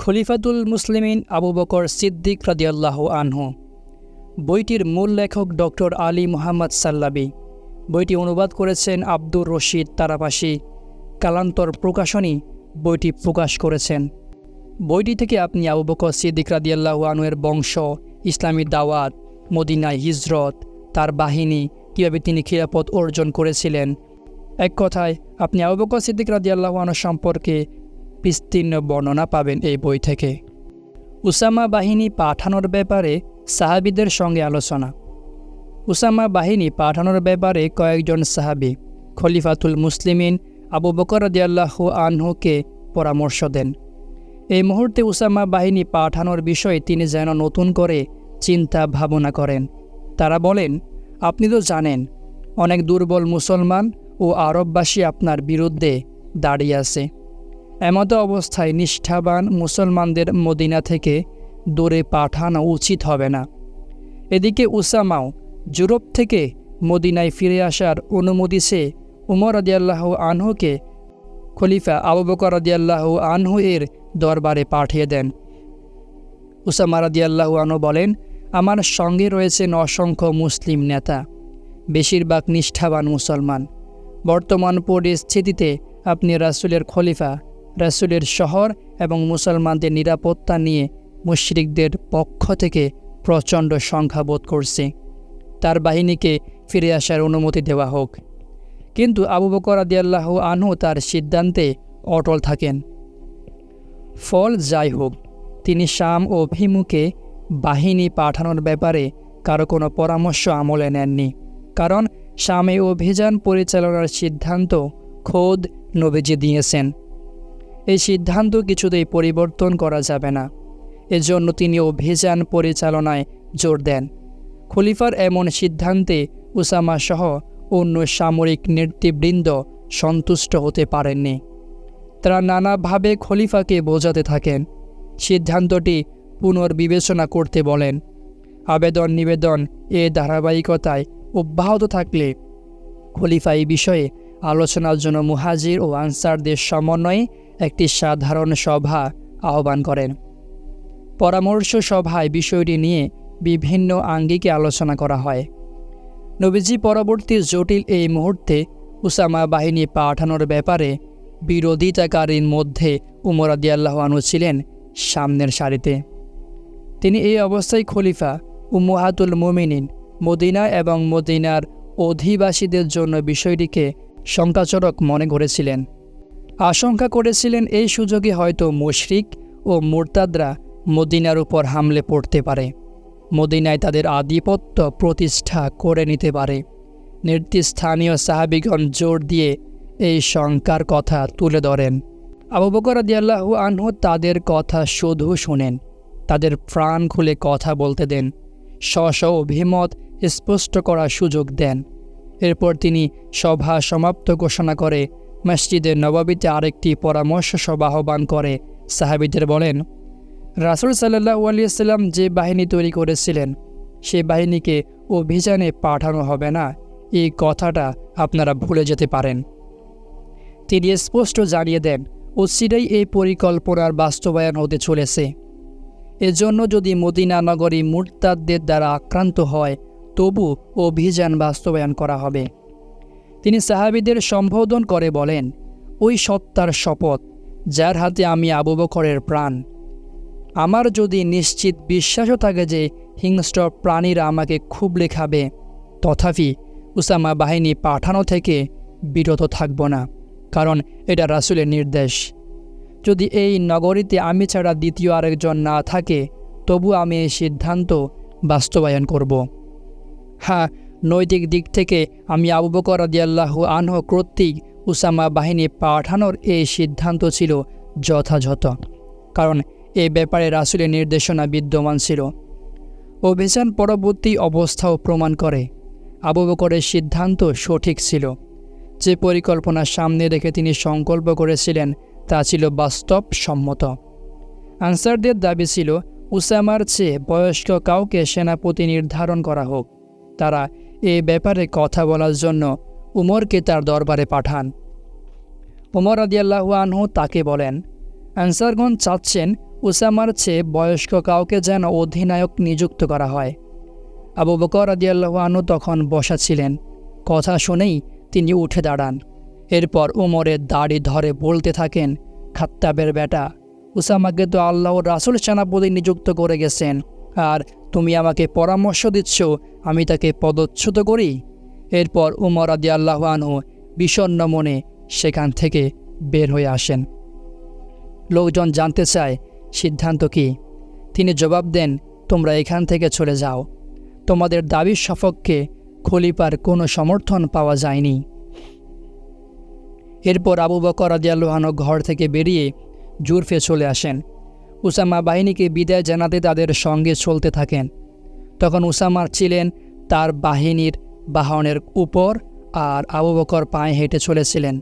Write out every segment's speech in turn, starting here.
খলিফাতুল মুসলিমিন আবু বকর সিদ্দিক রাদিয়াল্লাহু আনহু। বইটির মূল লেখক ডক্টর আলী মুহাম্মদ সাল্লাবি। বইটি অনুবাদ করেছেন আব্দুর রশিদ তারাপাশি। কালান্তর প্রকাশনী বইটি প্রকাশ করেছেন। বইটি থেকে আপনি আবু বকর সিদ্দিক রাদিয়াল্লাহু আনহু-এর বংশ, ইসলামী দাওয়াত, মদিনায় হিজরত, তার বাহিনী, কীভাবে তিনি খিলাফত অর্জন করেছিলেন, এক কথায় আপনি আবু বকর সিদ্দিক রাদিয়াল্লাহু আনহু সম্পর্কে বিস্তীর্ণ বর্ণনা পাবেন এই বই থেকে। উসামা বাহিনী পাঠানোর ব্যাপারে সাহাবীদের সঙ্গে আলোচনা। উসামা বাহিনী পাঠানোর ব্যাপারে কয়েকজন সাহাবী খলিফাতুল মুসলিমিন আবু বকর রাদিয়াল্লাহু আনহুকে পরামর্শ দেন। এই মুহূর্তে উসামা বাহিনী পাঠানোর বিষয়ে তিনি যেন নতুন করে চিন্তা ভাবনা করেন। তারা বলেন, আপনি তো জানেন অনেক দুর্বল মুসলমান ও আরববাসী আপনার বিরুদ্ধে দাঁড়িয়ে আছে। এমতো অবস্থায় নিষ্ঠাবান মুসলমানদের মদিনা থেকে দূরে পাঠানো উচিত হবে না। এদিকে উসামাও ইউরোপ থেকে মদিনায় ফিরে আসার অনুমতি চেয়ে উমর রাদিয়াল্লাহু আনহুকে খলিফা আবু বকর রাদিয়াল্লাহু আনহু এর দরবারে পাঠিয়ে দেন। উসামা রাদিয়াল্লাহু আনহু বলেন, আমার সঙ্গে রয়েছেন অসংখ্য মুসলিম নেতা, বেশিরভাগ নিষ্ঠাবান মুসলমান। বর্তমান পরিস্থিতিতে আপনি রাসূলের খলিফা, রাসূলের শহর এবং মুসলমানদের নিরাপত্তা নিয়ে মুশরিকদের পক্ষ থেকে প্রচণ্ড সংখ্যাবোধ করছে। তার বাহিনীকে ফিরে আসার অনুমতি দেওয়া হোক। কিন্তু আবু বকর রাদিয়াল্লাহু আনহু তার সিদ্ধান্তে অটল থাকেন। ফল যাই হোক, তিনি শাম অভিমুখে বাহিনী পাঠানোর ব্যাপারে কারো কোনো পরামর্শ আমলে নেননি। কারণ শামে অভিযান পরিচালনার সিদ্ধান্ত খোদ নবীজি দিয়েছেন। এই সিদ্ধান্ত কিছুতেই পরিবর্তন করা যাবে না। এজন্য তিনি অভিযান পরিচালনায় জোর দেন। খলিফার এমন সিদ্ধান্তে উসামা সহ অন্য সামরিক নেতৃবৃন্দ সন্তুষ্ট হতে পারেননি। তারা নানাভাবে খলিফাকে বোঝাতে থাকেন, সিদ্ধান্তটি পুনর্বিবেচনা করতে বলেন। আবেদন নিবেদন এ ধারাবাহিকতায় অব্যাহত থাকলে খলিফা এই বিষয়ে আলোচনার জন্য মুহাজির ও আনসারদের সমন্বয়ে একটি সাধারণ সভা আহ্বান করেন। পরামর্শ সভায় বিষয়টি নিয়ে বিভিন্ন আঙ্গিকে আলোচনা করা হয়। নবীজি পরবর্তী জটিল এই মুহূর্তে উসামা বাহিনী পাঠানোর ব্যাপারে বিরোধিতাকারীর মধ্যে উমর রাদিয়াল্লাহু আনহু ছিলেন সামনের সারিতে। তিনি এই অবস্থায় খলিফা উম্মাহাতুল মুমিনিন মদিনা এবং মদিনার অধিবাসীদের জন্য বিষয়টিকে শঙ্কাজনক মনে করেছিলেন। আশঙ্কা করেছিলেন এই সুযোগে হয়তো মুশরিক ও মুরতাদরা মদিনার উপর হামলে পড়তে পারে, মদিনায় তাদের আধিপত্য প্রতিষ্ঠা করে নিতে পারে। নেতৃস্থানীয় সাহাবীগণ জোর দিয়ে এই শঙ্কার কথা তুলে ধরেন। আবু বকর রাদিয়াল্লাহু আনহু তাদের কথা শুধু শুনেন, তাদের প্রাণ খুলে কথা বলতে দেন, স্ব অভিমত স্পষ্ট করার সুযোগ দেন। এরপর তিনি সভা সমাপ্ত ঘোষণা করে মসজিদে নববীতে আরেকটি পরামর্শ সভা আহ্বান করে সাহাবীদের বলেন, রাসূল সাল্লাল্লাহু আলাইহি ওয়াসাল্লাম যে বাহিনী তৈরি করেছিলেন সে বাহিনীকে অভিযানে পাঠানো হবে না, এই কথাটা আপনারা ভুলে যেতে পারেন। তিনি স্পষ্ট জানিয়ে দেন, অচিরেই এই পরিকল্পনার বাস্তবায়ন হতে চলেছে। এজন্য যদি মদিনা নগরী মুরতাদদের দ্বারা আক্রান্ত হয় তবু অভিযান বাস্তবায়ন করা হবে। তিনি সাহাবীদের সম্বোধন করে বলেন, ওই সত্তার শপথ যার হাতে আমি আবু বকরের প্রাণ, আমার যদি নিশ্চিত বিশ্বাসও থাকে যে হিংস্র প্রাণীরা আমাকে খুবলে খাবে, তথাপি উসামা বাহিনী পাঠানো থেকে বিরত থাকব না, কারণ এটা রাসূলের নির্দেশ। যদি এই নগরীতে আমি ছাড়া দ্বিতীয় আরেকজন না থাকে তবু আমি এই সিদ্ধান্ত বাস্তবায়ন করব। হ্যাঁ, নৈতিক দিক থেকে আমি আবু বকর রাদিয়াল্লাহু আনহু কর্তৃক উসামা বাহিনী পাঠানোর এই সিদ্ধান্ত ছিল যথাযথ, কারণ এ ব্যাপারে রাসূলের নির্দেশনা বিদ্যমান ছিল। অভিযান পরবর্তী অবস্থাও প্রমাণ করে আবু বকরের সিদ্ধান্ত সঠিক ছিল। যে পরিকল্পনা সামনে রেখে তিনি সংকল্প করেছিলেন তা ছিল বাস্তবসম্মত। আনসারদের দাবি ছিল উসামার চেয়ে বয়স্ক কাউকে সেনাপতি নির্ধারণ করা হোক। তারা এ ব্যাপারে কথা বলার জন্য উমরকে তার দরবারে পাঠান। উমর রাদিয়াল্লাহু আনহু তাকে বলেন, আনসারগণ চাচ্ছেন উসামার চেয়ে বয়স্ক কাউকে যেন অধিনায়ক নিযুক্ত করা হয়। আবু বকর রাদিয়াল্লাহু আনহু তখন বসা ছিলেন। কথা শুনেই তিনি উঠে দাঁড়ান। এরপর উমরের দাড়ি ধরে বলতে থাকেন, খাত্তাবের বেটা, উসামাকে তো আল্লাহর রাসূল সেনাপতি নিযুক্ত করে গেছেন, আর তুমি আমাকে পরামর্শ দিচ্ছ আমি তাকে পদচ্যুত করি? এরপর উমর রাদিয়াল্লাহু আনহু বিষণ্ণ মনে সেখান থেকে বের হয়ে আসেন। লোকজন জানতে চায় সিদ্ধান্ত কি। তিনি জবাব দেন, তোমরা এখান থেকে চলে যাও। তোমাদের দাবির সপক্ষে খলিফার কোনো সমর্থন পাওয়া যায়নি। এরপর আবু বকর রাদিয়াল্লাহু আনহু ঘর থেকে বেরিয়ে জুরফে চলে আসেন। উসামা বাহিনীকে বিদায় জানাতে তাদের সঙ্গে চলতে থাকেন। তখন উসামা ছিলেন তার বাহিনীর বাহনের উপর, আর আবু বকর পায়ে হেঁটে চলেছিলেন।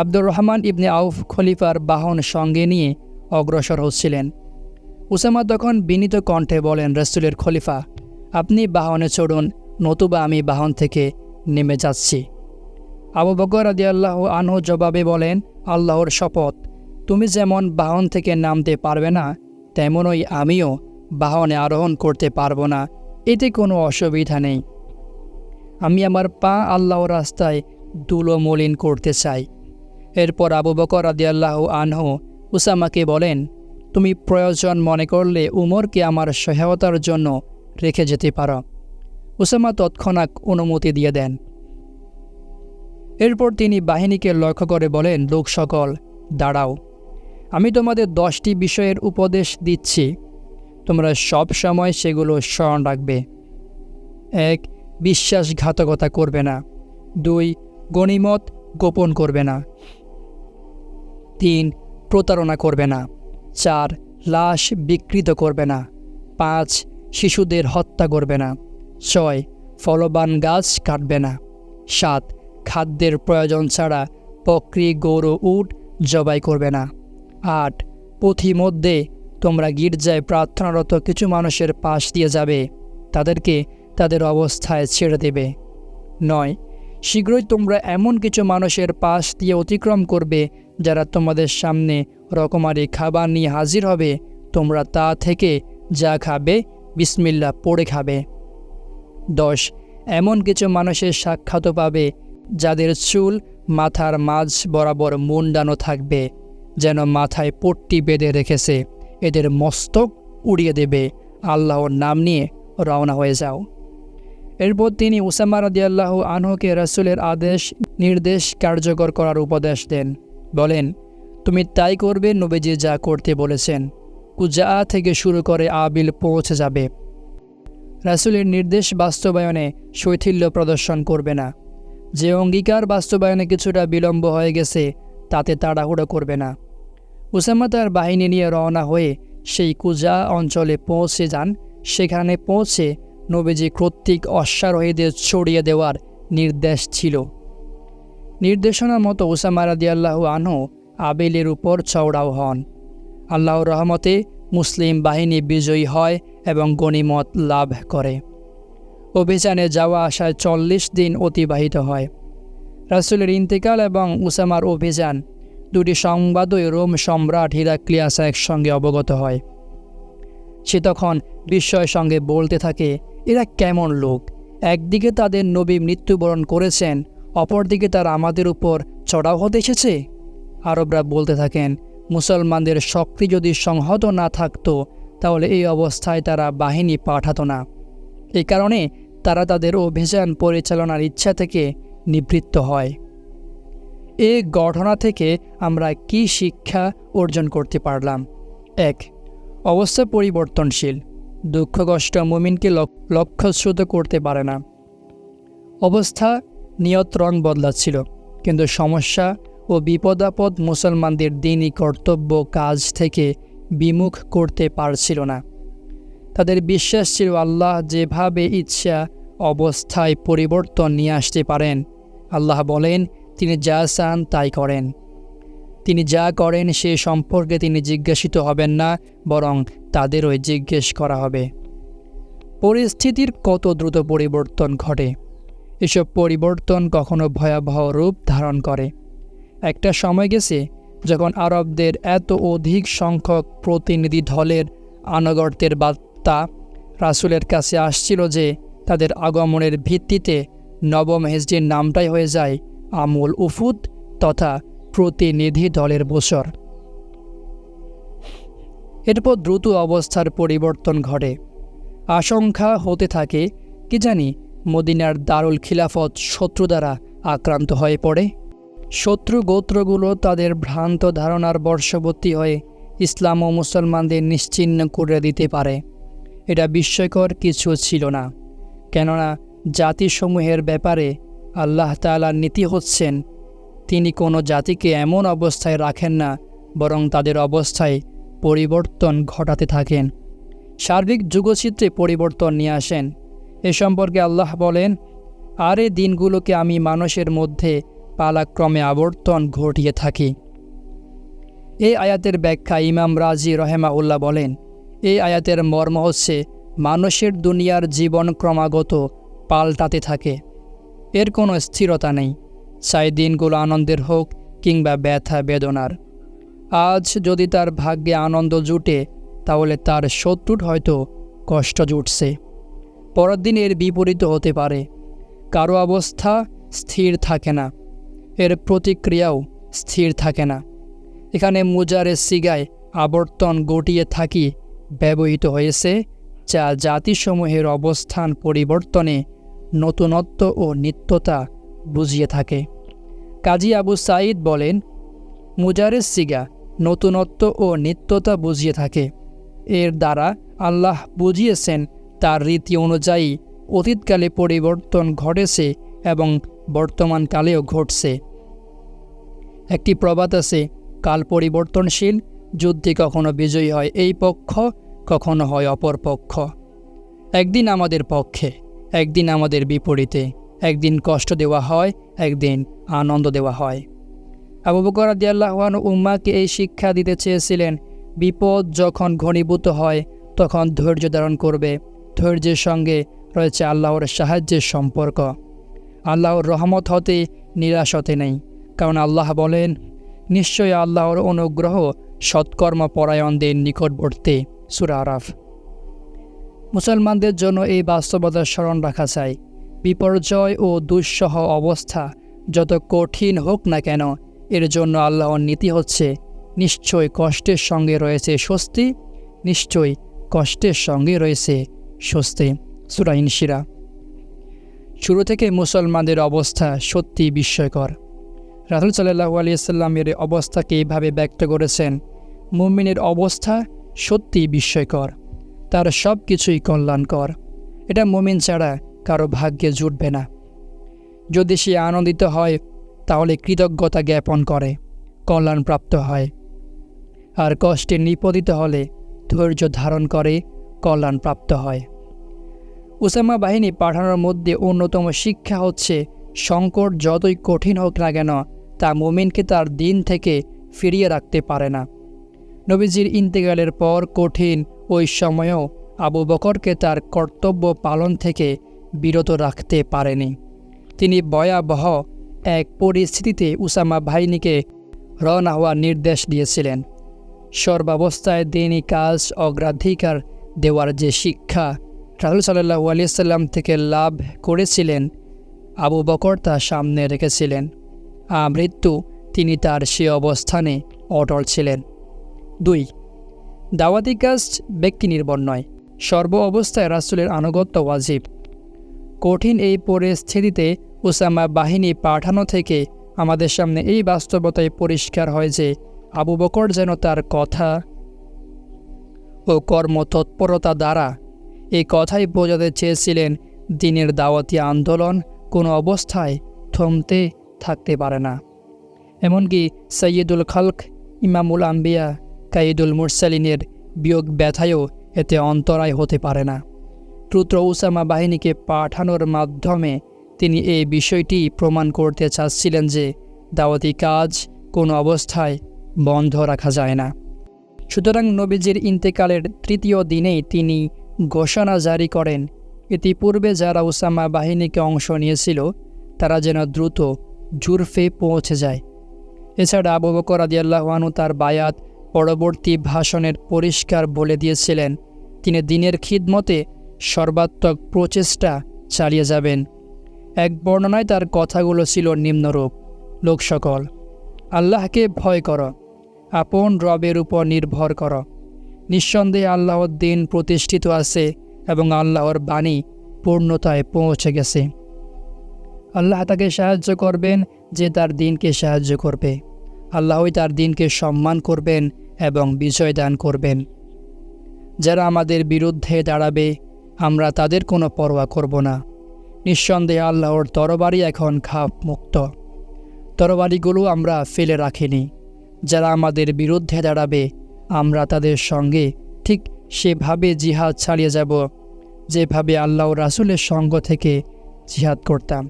আব্দুর রহমান ইবনে আউফ খলিফার বাহন সঙ্গে নিয়ে অগ্রসর হচ্ছিলেন। উসামা তখন বিনীত কণ্ঠে বলেন, রাসূলের খলিফা, আপনি বাহনে চড়ুন, নতুবা আমি বাহন থেকে নেমে যাচ্ছি। আবু বকর রাদিয়াল্লাহু আনহু জবাবে বলেন, আল্লাহর শপথ, তুমি যেমন বাহন থেকে নামতে পারবে না, তেমনই আমিও বাহনে আরোহণ করতে পারবো না। এতে কোনো অসুবিধা নেই। আমি আমার পা আল্লাহর রাস্তায় ধুলো মলিন করতে চাই। এরপর আবু বকর রাদিয়াল্লাহু আনহু উসামাকে বলেন, তুমি প্রয়োজন মনে করলে উমরকে আমার সহায়তার জন্য রেখে যেতে পারো। উসামা তৎক্ষণাৎ অনুমতি দিয়ে দেন। এরপর তিনি বাহিনীকে লক্ষ্য করে বলেন, লোক সকল দাঁড়াও, আমি তোমাদের 10টি বিষয়ের উপদেশ দিচ্ছি, তোমরা সব সময় সেগুলো স্মরণ রাখবে। 1. বিশ্বাসঘাতকতা করবে না। 2. গনিমত গোপন করবে না। 3. প্রতারণা করবে না। 4. লাশ বিকৃত করবে না। 5. শিশুদের হত্যা করবে না। 6. ফলবান গাছ কাটবে না। 7. খাদ্যের প্রয়োজন ছাড়া বকরি, গরু, উট জবাই করবে না। 8. পথিমধ্যে তোমরা গির্জায় প্রার্থনারত কিছু মানুষের পাশ দিয়ে যাবে, তাদেরকে তাদের অবস্থায় ছেড়ে দেবে। 9. শীঘ্রই তোমরা এমন কিছু মানুষের পাশ দিয়ে অতিক্রম করবে যারা তোমাদের সামনে রকমারি খাবার নিয়ে হাজির হবে, তোমরা তা থেকে যা খাবে বিসমিল্লাহ পড়ে খাবে। 10. এমন কিছু মানুষের সাক্ষাৎ পাবে যাদের চুল মাথার মাঝ বরাবর মুন্ডানো থাকবে, যেন মাথায় পট্টি বেঁধে রেখেছে, এদের মস্তক উড়িয়ে দেবে। আল্লাহর নাম নিয়ে রওনা হয়ে যাও। এরপর তিনি উসামা রাদিয়াল্লাহু আনহুকে রাসূলের আদেশ নির্দেশ কার্যকর করার উপদেশ দেন। বলেন, তুমি তাই করবে নবীজি যা করতে বলেছেন। কুজা থেকে শুরু করে আবিল পৌঁছে যাবে। রাসূলের নির্দেশ বাস্তবায়নে শৈথিল্য প্রদর্শন করবে না। যে অঙ্গীকার বাস্তবায়নে কিছুটা বিলম্ব হয়ে গেছে তাতে তাড়াহুড়ো করবে না। উসামা তার বাহিনী নিয়ে রওনা হয়ে সেই কুজা অঞ্চলে পৌঁছে যান। সেখানে পৌঁছে নবীজি কর্তৃক অশ্বারোহীদের ছড়িয়ে দেওয়ার নির্দেশ ছিল। নির্দেশনা মতো উসামা রাদিয়াল্লাহু আনহু আবিলের উপর চওড়াও হন। আল্লাহর রহমতে মুসলিম বাহিনী বিজয়ী হয় এবং গনিমত লাভ করে। অভিযানে যাওয়া আসায় 40 দিন অতিবাহিত হয়। রাসূলের ইন্তেকাল এবং উসামার অভিযান দুটি সংবাদই রোম সম্রাট হিরাক্লিয়াস একসঙ্গে অবগত হয়। সে তখন বিস্ময়ের সঙ্গে বলতে থাকে, এরা কেমন লোক? একদিকে তাদের নবী মৃত্যুবরণ করেছেন, অপরদিকে তারা আমাদের উপর চড়াও হতে এসেছে। আরবরা বলতে থাকেন, মুসলমানদের শক্তি যদি সংহত না থাকতো তাহলে এই অবস্থায় তারা বাহিনী পাঠাতো না। এই কারণে তারা তাদের অভিযান পরিচালনার ইচ্ছা থেকে নিবৃত্ত হয়। এই ঘটনা থেকে আমরা কি শিক্ষা অর্জন করতে পারলাম? 1. অবস্থা পরিবর্তনশীল। দুঃখ কষ্ট মুমিনকে লক্ষ্যচ্যুত করতে পারে না। অবস্থা নিয়ত রং বদলাচ্ছিল, কিন্তু সমস্যা ও বিপদাপদ মুসলমানদের দিনই কর্তব্য কাজ থেকে বিমুখ করতে পারছিল না। তাদের বিশ্বাস ছিল আল্লাহ যেভাবে ইচ্ছা অবস্থায় পরিবর্তন নিয়ে আসতে পারেন। আল্লাহ বলেন, তিনি যা চান তাই করেন। তিনি যা করেন সে সম্পর্কে তিনি জিজ্ঞাসিত হবেন না, বরং তাদেরও জিজ্ঞেস করা হবে। পরিস্থিতির কত দ্রুত পরিবর্তন ঘটে। এসব পরিবর্তন কখনো ভয়াবহ রূপ ধারণ করে। একটা সময় গেছে যখন আরবদের এত অধিক সংখ্যক প্রতিনিধি দলের আনুগত্যের বার্তা রাসূলের কাছে আসছিল যে তাদের আগমনের ভিত্তিতে নবম হিজরির নামটাই হয়ে যায় আমুল উফুদ তথা প্রতিনিধি দলের বছর। এরপর দ্রুত অবস্থার পরিবর্তন ঘটে। আশঙ্কা হতে থাকে কি জানি মদিনার দারুল খিলাফত শত্রু দ্বারা আক্রান্ত হয়ে পড়ে। শত্রু গোত্রগুলো তাদের ভ্রান্ত ধারণার বর্ষবর্তী হয়ে ইসলাম ও মুসলমানদের নিশ্চিহ্ন করে দিতে পারে। এটা বিস্ময়কর কিছু ছিল না, কেননা জাতিসমূহের ব্যাপারে আল্লাহ তাআলার নীতি হচ্ছেন তিনি কোনো জাতিকে এমন অবস্থায় রাখেন না, বরং তাদের অবস্থায় পরিবর্তন ঘটাতে থাকেন, সার্বিক যুগচিত্রে পরিবর্তন নিয়ে আসেন। এ সম্পর্কে আল্লাহ বলেন, আর এই দিনগুলোকে আমি মানুষের মধ্যে পালাক্রমে আবর্তন ঘটিয়ে থাকি। এই আয়াতের ব্যাখ্যা ইমাম রাজি রহেমাউল্লাহ বলেন, এই আয়াতের মর্ম হচ্ছে মানুষের দুনিয়ার জীবন ক্রমাগত পাল্টাতে থাকে, এর কোনো স্থিরতা নেই, চাই দিনগুলো আনন্দের হোক কিংবা ব্যথা বেদনার। আজ যদি তার ভাগ্যে আনন্দ জুটে তাহলে তার শত্রুর হয়তো কষ্ট জুটছে, পরের দিন এর বিপরীত হতে পারে। কারো অবস্থা স্থির থাকে না, এর প্রতিক্রিয়াও স্থির থাকে না। এখানে মুজারের সিগায় আবর্তন ঘটিয়ে থাকি ব্যবহৃত হয়েছে, যা জাতিসমূহের অবস্থান পরিবর্তনে নতুনত্ব ও নিত্যতা বুঝিয়ে থাকে। কাজী আবু সাঈদ বলেন, মুজারের সিগা নতুনত্ব ও নিত্যতা বুঝিয়ে থাকে। এর দ্বারা আল্লাহ বুঝিয়েছেন তার রীতি অনুযায়ী অতীতকালে পরিবর্তন ঘটেছে এবং বর্তমানকালেও ঘটছে। একটি প্রবাদ আছে, কাল পরিবর্তনশীল, যুদ্ধে কখনো বিজয়ী হয় এই পক্ষ, কখনো হয় অপর পক্ষ। একদিন আমাদের পক্ষে, একদিন আমাদের বিপরীতে, একদিন কষ্ট দেওয়া হয়, একদিন আনন্দ দেওয়া হয়। আবু বকর রাদিয়াল্লাহু আনহু উম্মাহকে এই শিক্ষা দিতে চেয়েছিলেন, বিপদ যখন ঘনীভূত হয় তখন ধৈর্য ধারণ করবে। ধৈর্যের সঙ্গে রয়েছে আল্লাহর সাহায্যের সম্পর্ক। আল্লাহর রহমত হতে নিরাশ হতে নেই, কারণ আল্লাহ বলেন, নিশ্চয়ই আল্লাহর অনুগ্রহ সৎকর্ম পরায়ণদের নিকটবর্তী। সূরা আরাফ। মুসলমানদের জন্য এই বাস্তবতার স্মরণ রাখা চাই, বিপর্যয় ও দুঃসহ অবস্থা যত কঠিন হোক না কেন, এর জন্য আল্লাহর নীতি হচ্ছে নিশ্চয় কষ্টের সঙ্গে রয়েছে স্বস্তি, নিশ্চয়ই কষ্টের সঙ্গে রয়েছে স্বস্তি। সূরা ইনশিরা। শুরু থেকে মুসলমানদের অবস্থা সত্যি বিস্ময়কর। রাসূল সাল্লাল্লাহু আলাইহি ওয়াসাল্লামের অবস্থাকে এইভাবে ব্যক্ত করেছেন, মুমিনের অবস্থা সত্যি বিস্ময়কর, তার সব কিছুই কল্যাণকর। এটা মুমিন ছাড়া কারো ভাগ্যে জুটবে না। যদি সে আনন্দিত হয় তাহলে কৃতজ্ঞতা জ্ঞাপন করে, কল্যাণপ্রাপ্ত হয়, আর কষ্টে নিপতিত হলে ধৈর্য ধারণ করে, কল্যাণপ্রাপ্ত হয়। উসামা বাহিনী পাঠানোর মধ্যে অন্যতম শিক্ষা হচ্ছে, সংকট যতই কঠিন হোক না কেন তা মুমিনকে তার দিন থেকে ফিরিয়ে রাখতে পারে না। নবীজির ইন্তেকালের পর কঠিন ওই সময়েও আবু বকরকে তার কর্তব্য পালন থেকে বিরত রাখতে পারেনি। তিনি ভয়াবহ এক পরিস্থিতিতে উসামা বাহিনীকে রওনা হওয়ার নির্দেশ দিয়েছিলেন। সর্বাবস্থায় দিনী কাজ অগ্রাধিকার দেওয়ার যে শিক্ষা রাসূল সাল্লাল্লাহু আলাইহি ওয়াসাল্লাম থেকে লাভ করেছিলেন, আবু বকর তা সামনে রেখেছিলেন। আমৃত্যু তিনি তার সে অবস্থানে অটল ছিলেন। 2. দাওয়াতি কাজ ব্যক্তি নির্ভর নয়, সর্ব অবস্থায় রাসূলের আনুগত্য ওয়াজিব। কঠিন এই পরিস্থিতিতে উসামা বাহিনী পাঠানো থেকে আমাদের সামনে এই বাস্তবতায় পরিষ্কার হয় যে আবু বকর যেন তার কথা ও কর্মতৎপরতা দ্বারা এই কথাই বোঝাতে চেয়েছিলেন, দ্বীনের দাওয়াতি আন্দোলন কোনো অবস্থায় থমতে থাকতে পারে না। এমনকি সৈয়দুল খালক, ইমামুল আম্বিয়া, কাইদুল মুরসালিনের বিয়োগ ব্যথায়ও এতে অন্তরায় হতে পারে না। দ্রুত উসামা বাহিনীকে পাঠানোর মাধ্যমে তিনি এই বিষয়টি প্রমাণ করতে চাচ্ছিলেন যে দাওয়াতি কাজ কোনো অবস্থায় বন্ধ রাখা যায় না। সুতরাং নবীজির ইন্তেকালের তৃতীয় দিনেই তিনি ঘোষণা জারি করেন, ইতিপূর্বে যারা উসামা বাহিনীকে অংশ নিয়েছিল তারা যেন দ্রুত জুরফে পৌঁছে যায়। এছাড়া আবু বকর রাদিয়াল্লাহু আনহু তার বায়াত পরবর্তী ভাষণের পরিষ্কার বলে দিয়েছিলেন তিনি দ্বীনের খিদমতে সর্বাত্মক প্রচেষ্টা চালিয়ে যাবেন। এক বর্ণনায় তার কথাগুলো ছিল নিম্নরূপ: লোক সকল, আল্লাহকে ভয় করো, আপন রবের উপর নির্ভর করো। নিঃসন্দেহে আল্লাহর দ্বীন প্রতিষ্ঠিত আছে এবং আল্লাহর বাণী পূর্ণতায় পৌঁছে গেছে। আল্লাহ তাকে সাহায্য করবেন যে তার দ্বীনকে সাহায্য করবে। আল্লাহই তার দ্বীনকে সম্মান করবেন এবং বিজয় দান করবেন। যারা আমাদের বিরুদ্ধে দাঁড়াবে আমরা তাদের কোনো পরোয়া করব না। নিঃসন্দেহে আল্লাহর তরবারি এখন খাপ মুক্ত। তরবারিগুলো আমরা ফেলে রাখিনি। যারা আমাদের বিরুদ্ধে দাঁড়াবে আমরা তাদের সঙ্গে ঠিক সেভাবে জিহাদ চালিয়ে যাব যেভাবে আল্লাহ রাসূলের সঙ্গ থেকে জিহাদ করতাম।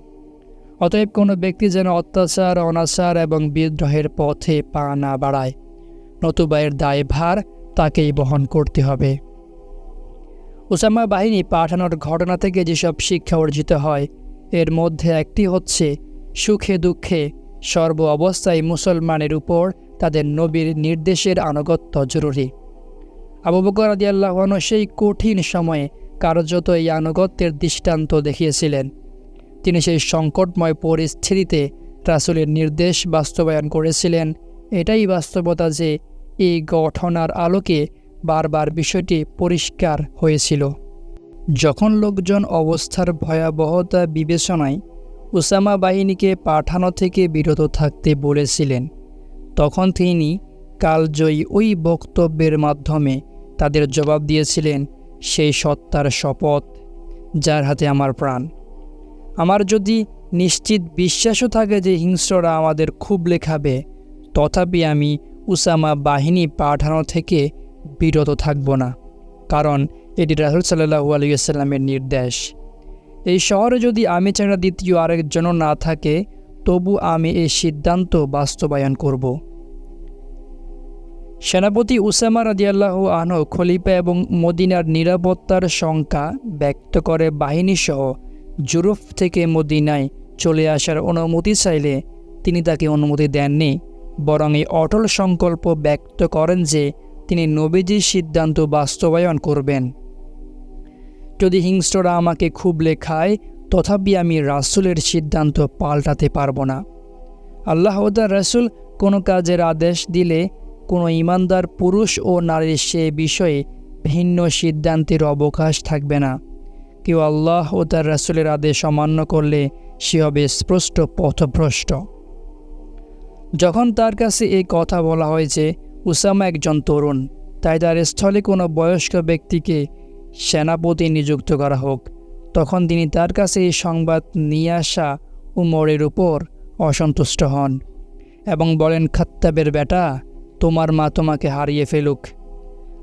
অতএব কোনো ব্যক্তি যেন অত্যাচার, অনাচার এবং বিদ্রোহের পথে পা না বাড়ায়, নতুবা এর দায়ভার তাকেই বহন করতে হবে। উসামা বাহিনী পাঠানোর ঘটনা থেকে যেসব শিক্ষা অর্জিত হয় এর মধ্যে একটি হচ্ছে সুখে দুঃখে সর্ব অবস্থায় মুসলমানের উপর তাদের নবীর নির্দেশের আনুগত্য জরুরি। আবু বকর রাদিয়াল্লাহু আনহু সেই কঠিন সময়ে কার্যত এই আনুগত্যের দৃষ্টান্ত দেখিয়েছিলেন। তিনি সেই সংকটময় পরিস্থিতিতে রাসূলের নির্দেশ বাস্তবায়ন করেছিলেন। এটাই বাস্তবতা যে এই ঘটনার আলোকে বারবার বিষয়টি পরিষ্কার হয়েছিল। যখন লোকজন অবস্থার ভয়াবহতা বিবেচনায় উসামা বাহিনীকে পাঠানো থেকে বিরত থাকতে বলেছিলেন, তখন তিনি কালজয়ী ওই বক্তব্যের মাধ্যমে তাদের জবাব দিয়েছিলেন, সেই সত্তার শপথ যার হাতে আমার প্রাণ। আমার যদি নিশ্চিত বিশ্বাসও থাকে যে হিংস্ররা আমাদের খুবলে খাবে, তথাপি আমি উসামা বাহিনী পাঠানো থেকে বিরত থাকব না, কারণ এটি রাসূল সাল্লাল্লাহু আলাইহি ওয়াসাল্লামের নির্দেশ। এই শহরে যদি আমি ছাড়া দ্বিতীয় আরেকজনও না থাকে তবু আমি এই সিদ্ধান্ত বাস্তবায়ন করব। সেনাপতি উসামা রাদিয়াল্লাহু আনহু খলিফা এবং মদিনার নিরাপত্তার শঙ্কা ব্যক্ত করে বাহিনীসহ জুরফ থেকে মদিনায় চলে আসার অনুমতি চাইলে তিনি তাকে অনুমতি দেননি, বরং এই অটল সংকল্প ব্যক্ত করেন যে তিনি নবীজির সিদ্ধান্ত বাস্তবায়ন করবেন। যদি হিংস্ররা আমাকে খুবলে খায় তথাপি আমি রাসূলের সিদ্ধান্ত পাল্টাতে পারব না। আল্লাহ ও তার রাসূল কোনো কাজের আদেশ দিলে কোনো ঈমানদার পুরুষ ও নারীর সে বিষয়ে ভিন্ন সিদ্ধান্তের অবকাশ থাকবে না। কেউ আল্লাহ ও তার রাসূলের আদেশ অমান্য করলে সে হবে স্পষ্ট পথভ্রষ্ট। যখন তার কাছে এই কথা বলা হয়েছে উসামা একজন তরুণ, তাই তার স্থলে কোনো বয়স্ক ব্যক্তিকে সেনাপতি নিযুক্ত করা হোক, তখন তিনি তার কাছে এই সংবাদ নিয়ে আসা উমরের উপর অসন্তুষ্ট হন এবং বলেন, খাত্তাবের বেটা, তোমার মা তোমাকে হারিয়ে ফেলুক।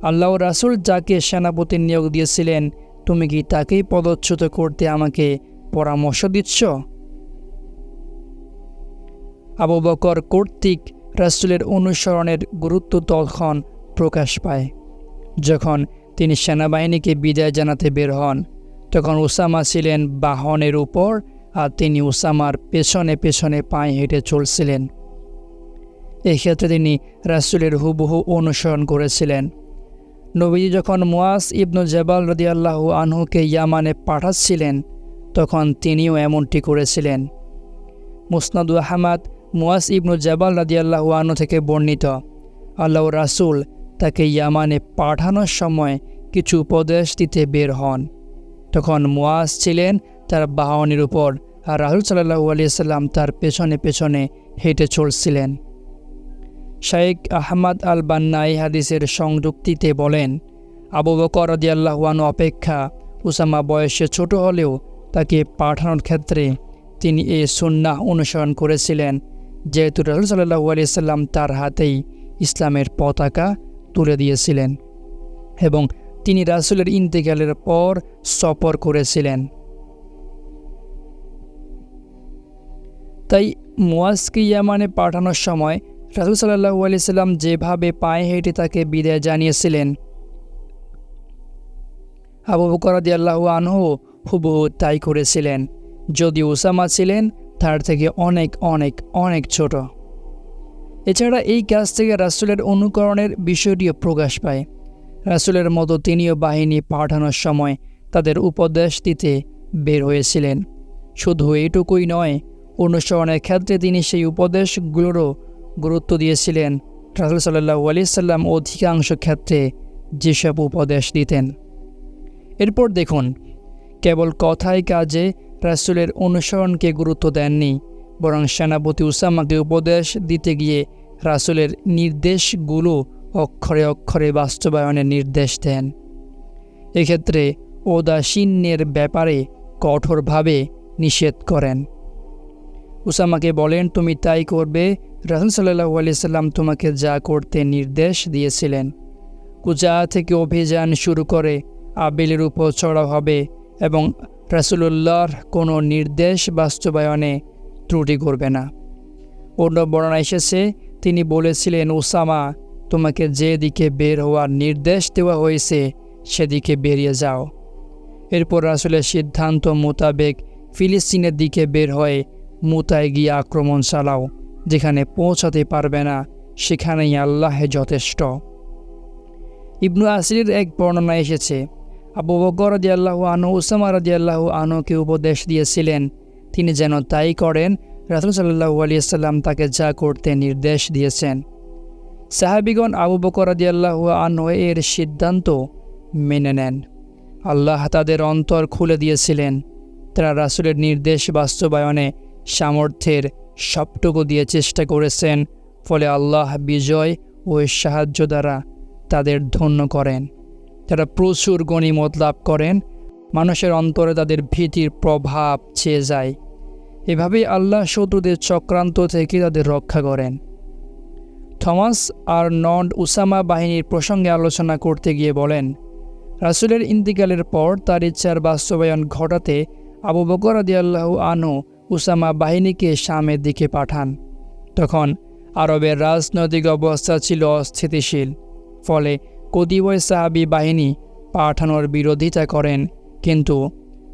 আল্লাহ রাসূল যাকে সেনাপতি নিয়োগ দিয়েছিলেন তুমি কি তাকেই পদচ্যুত করতে আমাকে পরামর্শ দিচ্ছ? আবু বকর কর্তৃক রাসূলের অনুসরণের গুরুত্ব তখন প্রকাশ পায় যখন তিনি সেনাবাহিনীকে বিদায় জানাতে বের হন। তখন উসামা ছিলেন বাহনের উপর আর তিনি উসামার পেছনে পেছনে পায়ে হেঁটে চলছিলেন। এক্ষেত্রে তিনি রাসূলের হুবহু অনুসরণ করেছিলেন। নবীজি যখন মুয়াজ ইবনু জাবাল রাদিয়াল্লাহু আনহুকে ইয়ামানে পাঠাচ্ছিলেন তখন তিনিও এমনটি করেছিলেন। মুসনাদ আহমদ মুয়াজ ইবনু জাবাল রাদিয়াল্লাহু আনহু থেকে বর্ণিত, আল্লাহ রাসূল তাকে ইয়ামানে পাঠানোর সময় কিছু উপদেশ দিতে বের হন। তখন মুয়াজ ছিলেন তার বাহনের উপর আর রাসূল সাল্লাল্লাহু আলাইহি সাল্লাম তার পেছনে পেছনে হেঁটে চলছিলেন। শাইখ আহমদ আল বান্নাই হাদিসের সংযুক্তিতে বলেন, আবু বকর রাদিয়াল্লাহু আনহু অপেক্ষা উসামা বয়সে ছোট হলেও তাকে পাঠানোর ক্ষেত্রে তিনি এই সুন্নাহ অনুসরণ করেছিলেন, যেহেতু রাসূল সাল্লাল্লাহু আলাইহি সাল্লাম তার হাতেই ইসলামের পতাকা তুলে দিয়েছিলেন এবং তিনি রাসূলের ইন্তেকালের পর সফর করেছিলেন। তাই মুয়াজকে ইয়ামানে পাঠানোর সময় রাসূল সাল্লাল্লাহু আলাইহি সাল্লাম যেভাবে পায়ে হেঁটে তাকে বিদায় জানিয়েছিলেন আবু বকর রাদিয়াল্লাহু আনহু হুবহু তাই করেছিলেন, যদি উসামা ছিলেন তার থেকে অনেক অনেক অনেক ছোট। এছাড়া এই কাজ থেকে রাসূলের অনুকরণের বিষয়টিও প্রকাশ পায়। রাসূলের মতো তিনিও বাহিনী পাঠানোর সময় তাদের উপদেশ দিতে বের হয়েছিলেন। শুধু এইটুকুই নয়, অনুসরণের ক্ষেত্রে তিনি সেই উপদেশগুলোরও গুরুত্ব দিয়েছিলেন। রাসূল সাল্লাল্লাহু আলাইহি সাল্লাম অধিকাংশ ক্ষেত্রে যেসব উপদেশ দিতেন। এরপর দেখুন, কেবল কথায় কাজে রাসূলের অনুসরণকে গুরুত্ব দেননি, বরং সেনাপতি উসামাকে উপদেশ দিতে গিয়ে রাসূলের নির্দেশগুলো অক্ষরে অক্ষরে বাস্তবায়নের নির্দেশ দেন। এক্ষেত্রে ঔদাসীন্যের ব্যাপারে কঠোরভাবে নিষেধ করেন। উসামাকে বলেন, তুমি তাই করবে। রাসূল সাল্লাল্লাহু আলাইহি সাল্লাম তোমাকে যা করতে নির্দেশ দিয়েছিলেন। কুজা থেকে অভিযান শুরু করে আবিলের উপর চড়াও হবে এবং রাসূলুল্লাহর কোনো নির্দেশ বাস্তবায়নে ত্রুটি করবে না। অন্য বর্ণনা এসেছে, তিনি বলেছিলেন, উসামা, তোমাকে যে দিকে বের হওয়ার নির্দেশ দেওয়া হয়েছে সেদিকে বেরিয়ে যাও। এরপর রাসূলের সিদ্ধান্ত মোতাবেক ফিলিস্তিনের দিকে বের হয়ে মুতায় গিয়ে আক্রমণ চালাও। যেখানে পৌঁছাতে পারবে না সেখানেই আল্লাহ যথেষ্ট। ইবনু আসিরের এক বর্ণনায় এসেছে, আবু বকর রাদিয়াল্লাহু আনহু উসামা রাদিয়াল্লাহু আনহুকে উপদেশ দিয়েছিলেন তিনি যেন তাই করেন। রাসূল সাল্লাল্লাহু আলাইহি সাল্লাম তাকে যা করতে নির্দেশ দিয়েছেন। সাহাবীগণ আবু বকর রাদিয়াল্লাহু আনহু এর সিদ্ধান্ত মেনে নেন। আল্লাহ তাদের অন্তর খুলে দিয়েছিলেন। তারা রাসূলের নির্দেশ বাস্তবায়নে সামর্থ্যের সবটুকু দিয়ে চেষ্টা করেছেন। ফলে আল্লাহ বিজয় ও সাহায্য দ্বারা তাদের ধন্য করেন। তারা প্রচুর গনিমত লাভ করেন। মানুষের অন্তরে তাদের ভীতির প্রভাব ছেয়ে যায়। এভাবেই আল্লাহ শত্রুদের চক্রান্ত থেকে তাদের রক্ষা করেন। থমাস আর্নল্ড উসামা বাহিনীর প্রসঙ্গে আলোচনা করতে গিয়ে বলেন, রাসূলের ইন্তিকালের পর তার ইচ্ছার বাস্তবায়ন ঘটাতে আবু বকর রাদিয়াল্লাহু আনহু উসামা বাহিনীকে শামের দিকে পাঠান। তখন আরবের রাজনৈতিক অবস্থা ছিল অস্থিতিশীল। ফলে কতিপয় সাহাবী বাহিনী পাঠানোর বিরোধিতা করেন, কিন্তু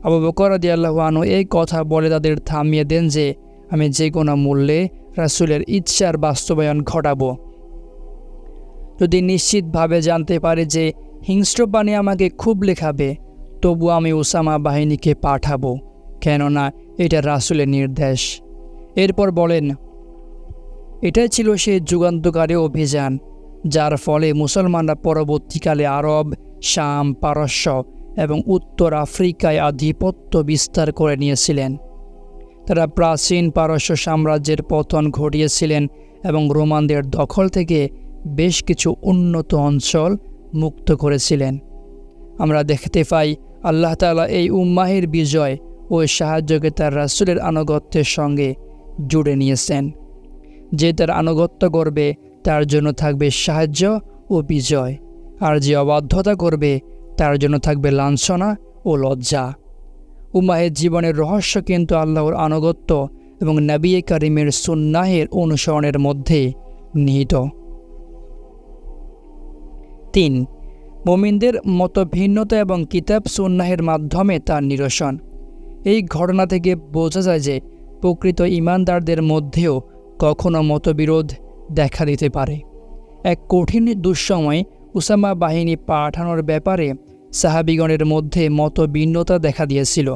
আবু বকর রাদিয়াল্লাহু আনহু এই কথা বলে তাদের থামিয়ে দেন যে, আমি যে কোনো মূল্যে রাসূলের ইচ্ছার বাস্তবায়ন ঘটাবো। যদি নিশ্চিতভাবে জানতে পারে যে হিংস্র প্রাণী আমাকে খুব লেখাবে, তবু আমি উসামা বাহিনীকে পাঠাবো, কেননা এটা রাসূলের নির্দেশ। এরপর বলেন, এটাই ছিল সেই যুগান্তকারী অভিযান যার ফলে মুসলমানরা পরবর্তীকালে আরব, শাম, পারস্য এবং উত্তর আফ্রিকায় আধিপত্য বিস্তার করে নিয়েছিলেন। তারা প্রাচীন পারস্য সাম্রাজ্যের পতন ঘটিয়েছিলেন এবং রোমানদের দখল থেকে বেশ কিছু উন্নত অঞ্চল মুক্ত করেছিলেন। আমরা দেখতে পাই আল্লাহ তাআলা এই উম্মাহের বিজয় ও সাহায্যকে তার রাসূলের আনুগত্যের সঙ্গে জুড়ে নিয়েছেন। যে তার আনুগত্য করবে তার জন্য থাকবে সাহায্য ও বিজয়, আর যে অবাধ্যতা করবে তার জন্য থাকবে লাঞ্ছনা ও লজ্জা। উম্মাহের জীবনের রহস্য কিন্তু আল্লাহর আনুগত্য এবং নবী কারীমের সুন্নাহের অনুসরণের মধ্যে নিহিত। ৩. মুমিনদের মতভিন্নতা এবং কিতাব সুন্নাহের মাধ্যমে তার নিরসন। এই ঘটনা থেকে বোঝা যায় যে প্রকৃত ঈমানদারদের মধ্যেও কখনো মতবিরোধ দেখা দিতে পারে। এক কঠিন দুঃসময়ে উসামা বাহিনী পাঠানোর ব্যাপারে সাহাবীগণের মধ্যে মতভিন্নতা দেখা দিয়েছিল।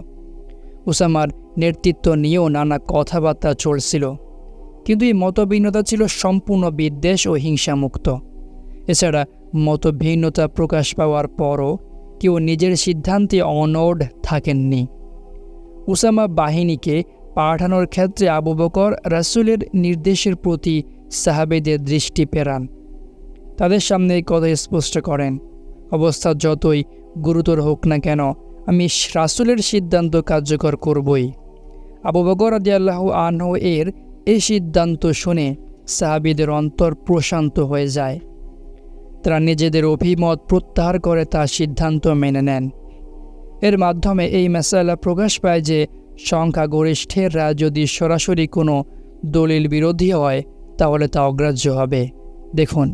উসামার নেতৃত্ব নিয়েও নানা কথাবার্তা চলছিল, কিন্তু এই মতভিন্নতা ছিল সম্পূর্ণ বিদ্বেষ ও হিংসামুক্ত। এছাড়া মতভিন্নতা প্রকাশ পাওয়ার পরও কেউ নিজের সিদ্ধান্তে অনড় থাকেননি। উসামা বাহিনীকে পাঠানোর ক্ষেত্রে আবু বকর রাসূলের নির্দেশের প্রতি সাহাবীদের দৃষ্টি ফেরান। তাদের সামনে এই কথা স্পষ্ট করেন, অবস্থা যতই গুরুতর হোক না কেন, আমি রাসূলের সিদ্ধান্ত কার্যকর করবই। আবু বকর রাদিয়াল্লাহু আনহু এর এই সিদ্ধান্ত শুনে সাহাবীদের অন্তর প্রশান্ত হয়ে যায়। তারা নিজেদের অভিমত প্রত্যাহার করে তার সিদ্ধান্ত মেনে নেন। এর মাধ্যমে এই মাসআলা প্রকাশ পায় যে সংখ্যাগরিষ্ঠেরা যদি সরাসরি কোনো দলিল বিরোধী হয় তাহলে তা অগ্রাহ্য হবে। দেখুন,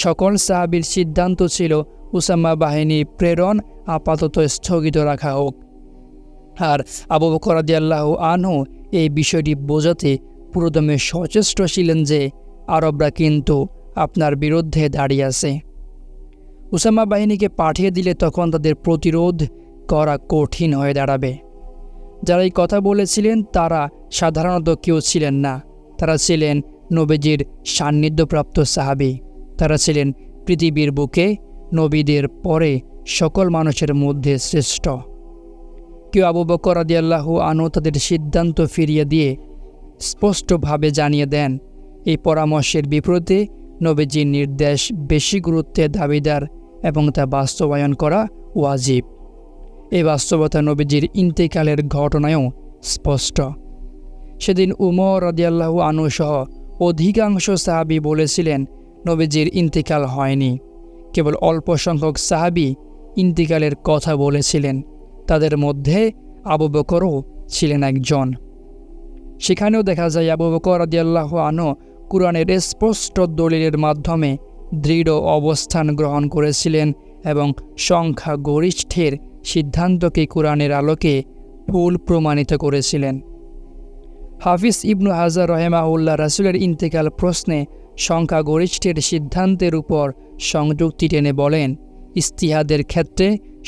সকল সাহাবীর সিদ্ধান্ত ছিল উসামা বাহিনী প্রেরণ আপাতত স্থগিত রাখা হোক। আর আবু বকর রাদিয়াল্লাহু আনহু এই বিষয়টি বোঝাতে পুরোদমে সচেষ্ট ছিলেন যে আরবরা কিন্তু আপনার বিরুদ্ধে দাঁড়িয়ে আছে। উসামা বাহিনীকে পাঠিয়ে দিলে তখন তাদের প্রতিরোধ করা কঠিন হয়ে দাঁড়াবে। যারা এই কথা বলেছিলেন তারা সাধারণত কেউ ছিলেন না, তারা ছিলেন নবীজির সান্নিধ্যপ্রাপ্ত সাহাবী। তারা ছিলেন পৃথিবীর বুকে নবীদের পরে সকল মানুষের মধ্যে শ্রেষ্ঠ। কেউ আবু বকর রাদিয়াল্লাহু আনহু তাদের সিদ্ধান্ত ফিরিয়ে দিয়ে স্পষ্টভাবে জানিয়ে দেন এই পরামর্শের বিপরীতে নবীজির নির্দেশ বেশি গুরুত্বের দাবিদার এবং তা বাস্তবায়ন করা ওয়াজিব। এই বাস্তবতা নবীজির ইন্তেকালের ঘটনায়ও স্পষ্ট। সেদিন উমর রাদিয়াল্লাহু আনহু সহ অধিকাংশ সাহাবী বলেছিলেন নবীজির ইন্তেকাল হয়নি, কেবল অল্প সংখ্যক সাহাবী ইন্তেকালের কথা বলেছিলেন। তাদের মধ্যে আবু বকরও ছিলেন একজন। সেখানেও দেখা যায় আবু বকর রাদিয়াল্লাহু আনহু কুরআনের স্পষ্ট দলিলের মাধ্যমে দৃঢ় অবস্থান গ্রহণ করেছিলেন এবং সংখ্যাগরিষ্ঠের সিদ্ধান্তকে কুরআনের আলোকে ভুল প্রমাণিত করেছিলেন। হাফিজ ইবনু হাজার রহেমাহুল্লাহ রাসূলের ইন্তেকাল প্রশ্নে সংখ্যাগরিষ্ঠের সিদ্ধান্তের উপর সংযুক্তি টেনে বলেন, ইজতিহাদের ক্ষেত্রে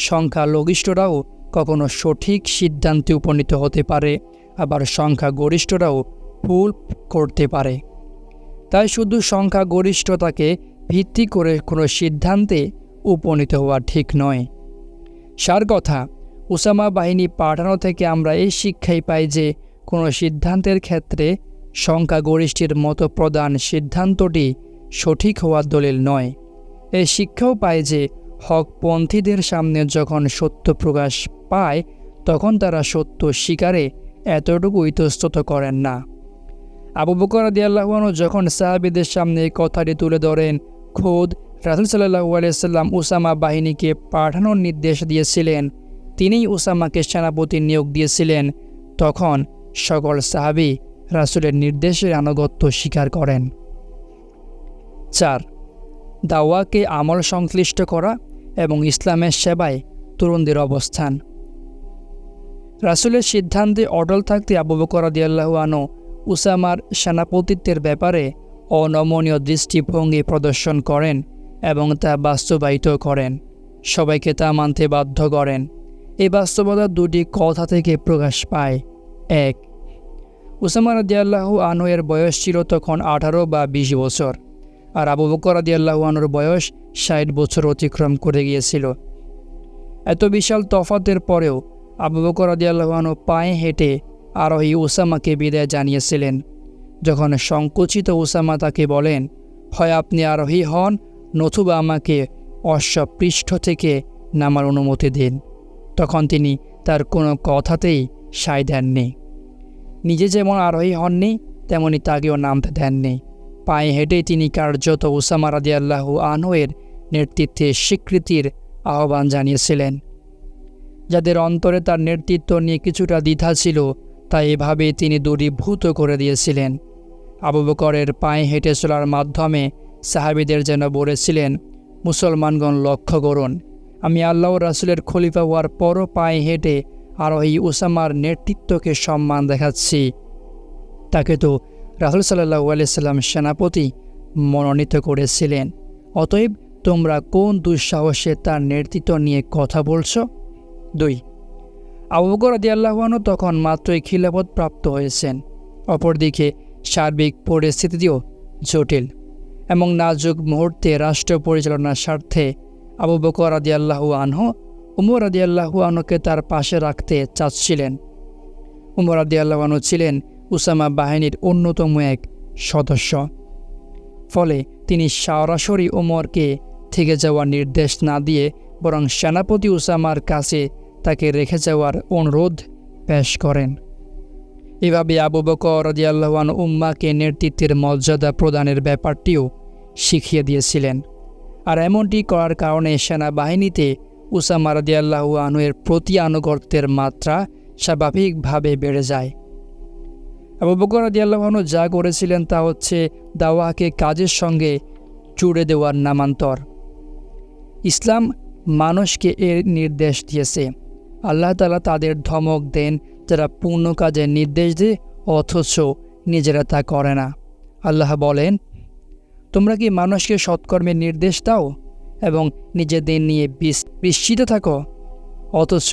সংখ্যালঘিষ্ঠরাও কখনো সঠিক সিদ্ধান্তে উপনীত হতে পারে, আবার সংখ্যাগরিষ্ঠরাও ভুল করতে পারে। তাই শুধু সংখ্যাগরিষ্ঠতাকে ভিত্তি করে কোনো সিদ্ধান্তে উপনীত হওয়া ঠিক নয়। সার কথা, উসামা বাহিনী পাঠানো থেকে আমরা এই শিক্ষাই পাই যে কোনো সিদ্ধান্তের ক্ষেত্রে সংখ্যাগরিষ্ঠের মতো প্রধান সিদ্ধান্তটি সঠিক হওয়ার দলিল নয়। এই শিক্ষাও পায় যে হকপন্থীদের সামনে যখন সত্য প্রকাশ পায় তখন তারা সত্য স্বীকারে এতটুকু ইতস্তত করেন না। আবু বকর রাদিয়াল্লাহু আনহু যখন সাহাবীদের সামনে এই কথাটি তুলে ধরেন, খোদ রাসূল সাল্লাল্লাহু আলাইহি সাল্লাম উসামা বাহিনীকে পাঠানোর নির্দেশ দিয়েছিলেন, তিনিই উসামাকে সেনাপতি নিয়োগ দিয়েছিলেন, তখন সকল সাহাবী রাসূলের নির্দেশের আনুগত্য স্বীকার করেন। 4. দাওয়াকে আমল সংশ্লিষ্ট করা এবং ইসলামের সেবায় তরুণদের অবস্থান। রাসূলের সিদ্ধান্তে অটল থাকতে আবু বকর রাদিয়াল্লাহু আনহু উসামার সেনাপতিত্বের ব্যাপারে অনমনীয় দৃষ্টিভঙ্গি প্রদর্শন করেন এবং তা বাস্তবায়িত করেন। সবাইকে তা মানতে বাধ্য করেন। এই বাস্তবতা দুটি কথা থেকে প্রকাশ পায়। 1. উসামা রাদিয়াল্লাহু আনহু এর বয়স ছিল তখন 18 বা 20 বছর, আর আবু বকর রাদিয়াল্লাহু আনহুর বয়স 60 বছর অতিক্রম করে গিয়েছিল। এত বিশাল তফাতের পরেও আবু বকর রাদিয়াল্লাহু আনহু পায়ে হেঁটে আরোহী উসামাকে বিদায় জানিয়েছিলেন। যখন সংকুচিত উসামা তাকে বলেন, হয় আপনি আরোহী হন নতুবা আমাকে অশ্বপৃষ্ঠ থেকে নামার অনুমতি দিন, তখন তিনি তার কোনো কথাতেই সায় দেননি। নিজে যেমন আরোহী হননি তেমনি তাকেও নামতে দেননি। পায়ে হেঁটেই তিনি কার্যত উসামা রাদিয়াল্লাহু আনহু এর নেতৃত্বে স্বীকৃতির আহ্বান জানিয়েছিলেন। যাদের অন্তরে তার নেতৃত্ব নিয়ে কিছুটা দ্বিধা ছিল তা এভাবে তিনি দূরীভূত করে দিয়েছিলেন। আবু বকরের পায়ে হেঁটে চলার মাধ্যমে সাহাবীদের যেন বলেছিলেন, মুসলমানগণ লক্ষ্য করুন, আমি আল্লাহ রাসূলের খলিফা হওয়ার পরও পায়ে হেঁটে আরোহী উসামার নেতৃত্বকে সম্মান দেখাচ্ছি। তাকে তো রাসূল সাল্লাল্লাহু আলাইহি সাল্লাম সেনাপতি মনোনীত করেছিলেন, অতএব তোমরা কোন দুঃসাহসে তার নেতৃত্ব নিয়ে কথা বলছ? 2. আবু বকর রাদিয়াল্লাহু আনহু তখন মাত্রই খিলাফত প্রাপ্ত হয়েছেন। অপরদিকে সার্বিক পরিস্থিতিও জটিল এবং নাজুক মুহূর্তে রাষ্ট্র পরিচালনার স্বার্থে আবু বকর রাদিয়াল্লাহু আনহু উমর রাদিয়াল্লাহু আনহুকে তার পাশে রাখতে চাচ্ছিলেন। উমর রাদিয়াল্লাহু আনহু ছিলেন উসামা বাহিনীর অন্যতম এক সদস্য। ফলে তিনি সরাসরি উমরকে থেকে যাওয়ার নির্দেশ না দিয়ে বরং সেনাপতি উসামার কাছে তাকে রেখে যাওয়ার অনুরোধ পেশ করেন। এভাবে আবু বকর রাদিয়াল্লাহু আনহু উম্মাকে নেতৃত্বের মর্যাদা প্রদানের ব্যাপারটিও শিখিয়ে দিয়েছিলেন। আর এমনটি করার কারণে সেনাবাহিনীতে উসামা রাদিয়াল্লাহু আনহু এর প্রতি আনুগত্যের মাত্রা স্বাভাবিকভাবে বেড়ে যায়। আবু বকর রাদিয়াল্লাহু আনহু যা করেছিলেন তা হচ্ছে দাওয়াকে কাজের সঙ্গে জুড়ে দেওয়ার নামান্তর। ইসলাম মানুষকে এর নির্দেশ দিয়েছে। আল্লাহ তাআলা তাদের ধমক দেন যারা পূর্ণ কাজের নির্দেশ দেয় অথচ নিজেরা তা করে না। আল্লাহ বলেন, তোমরা কি মানুষকে সৎকর্মের নির্দেশ দাও এবং নিজেদের নিয়ে বিস্মিত থাকো, অথচ